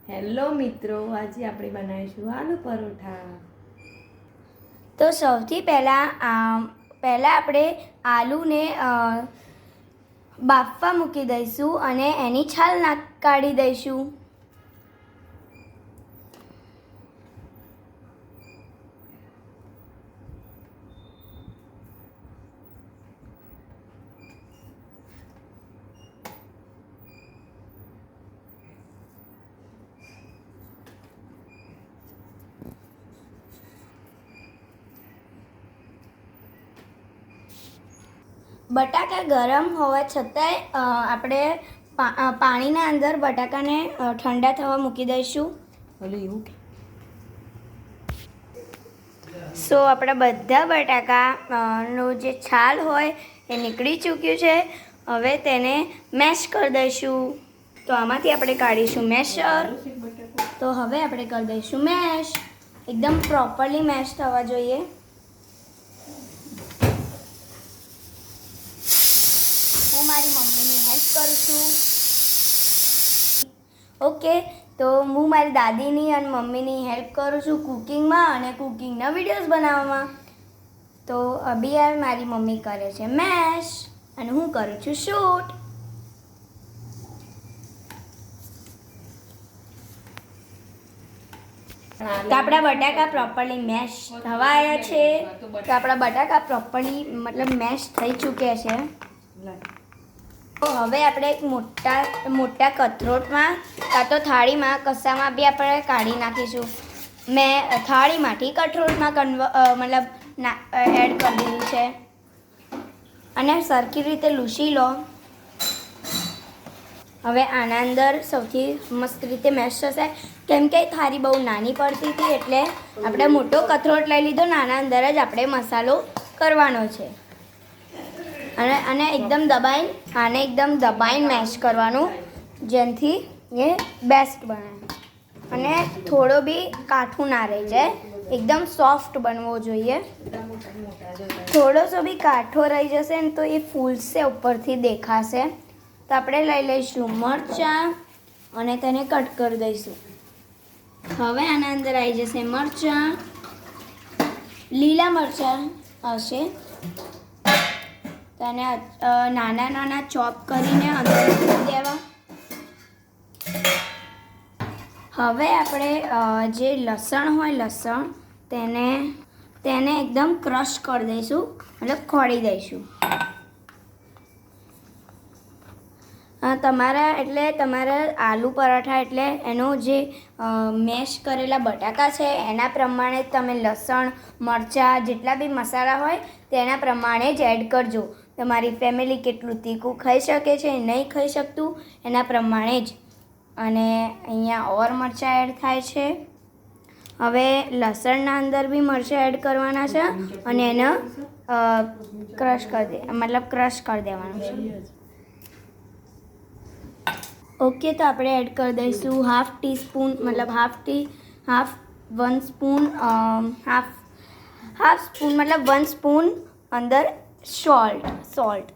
Hello મિત્રો, આજે આપણે બનાવીશું આલુ પરોઠા. તો સૌથી પહેલાં આપણે આલુને બાફવા મૂકી દઈશું અને એની છાલ કાઢી દઈશું. બટાકા ગરમ હોવા છતાંય આપણે પાણીના અંદર બટાકાને ઠંડા થવા મૂકી દઈશું. સો આપણા બધા બટાકાનો જે છાલ હોય એ નીકળી ચૂક્યું છે. હવે તેને મેશ કરી દઈશું. તો આમાંથી આપણે કાઢીશું મેશર. તો હવે આપણે કરી દઈશું મેશ. એકદમ પ્રોપરલી મેશ થવા જોઈએ. હું મારી મમ્મીની હેલ્પ કરું છું. ઓકે, તો હું મારી દાદીની અને મમ્મીની હેલ્પ કરું છું કુકિંગમાં અને કુકિંગના વિડીયોઝ બનાવવામાં. તો અભી મારી મમ્મી કરે છે મેશ અને હું કરું છું શૂટ. તો આપણા બટાકા પ્રોપરલી મેશ થવા આવ્યા છે. તો આપણા બટાકા પ્રોપરલી મતલબ મેશ થઈ ચૂક્યા છે. તો હવે આપણે એક મોટા કથરોટમાં કાં તો થાળીમાં કશામાં બી આપણે કાઢી નાખીશું. મેં થાળીમાંથી કઠરોટમાં મતલબ એડ કરી દીધું છે અને સરખી રીતે લૂછી લો. હવે આના અંદર સૌથી મસ્ત રીતે મેશ થશે. કેમ કે થાળી બહુ નાની પડતી હતી એટલે આપણે મોટો કથરોટ લઈ લીધો. નાના અંદર જ આપણે મસાલો કરવાનો છે અને એકદમ દબાઈને મેશ કરવાનું, જેનાથી એ બેસ્ટ બને અને થોડો બી કાઠું ના રહી જાય. એકદમ સોફ્ટ બનવો જોઈએ. થોડોસો બી કાઠો રહી જશે ને તો એ ફૂલશે, ઉપરથી દેખાશે. તો આપણે લઈ લઈશું મરચાં અને તેને કટ કરી દઈશું. હવે આના અંદર આવી જશે મરચાં. લીલા મરચાં હશે તો એને નાના ચોપ કરીને અંદર મૂકી દેવા. હવે આપણે જે લસણ હોય તેને એકદમ ક્રશ કરી દઈશું, મતલબ ખોડી દઈશું. તમારા આલુ પરાઠા એટલે એનું જે મેશ કરેલા બટાકા છે એના પ્રમાણે તમે લસણ મરચાં જેટલા બી મસાલા હોય તેના પ્રમાણે જ એડ કરજો. તમારી ફેમિલી કેટલું તીખું ખાઈ શકે છે, નહીં ખાઈ શકતું એના પ્રમાણે જ. અને અહીંયા ઓર મરચાં એડ થાય છે. હવે લસણના અંદર બી મરચાં એડ કરવાના છે અને એને ક્રશ કરી દેવાનું છે. ઓકે, તો આપણે એડ કરી દઈશું હાફ સ્પૂન અંદર સોલ્ટ.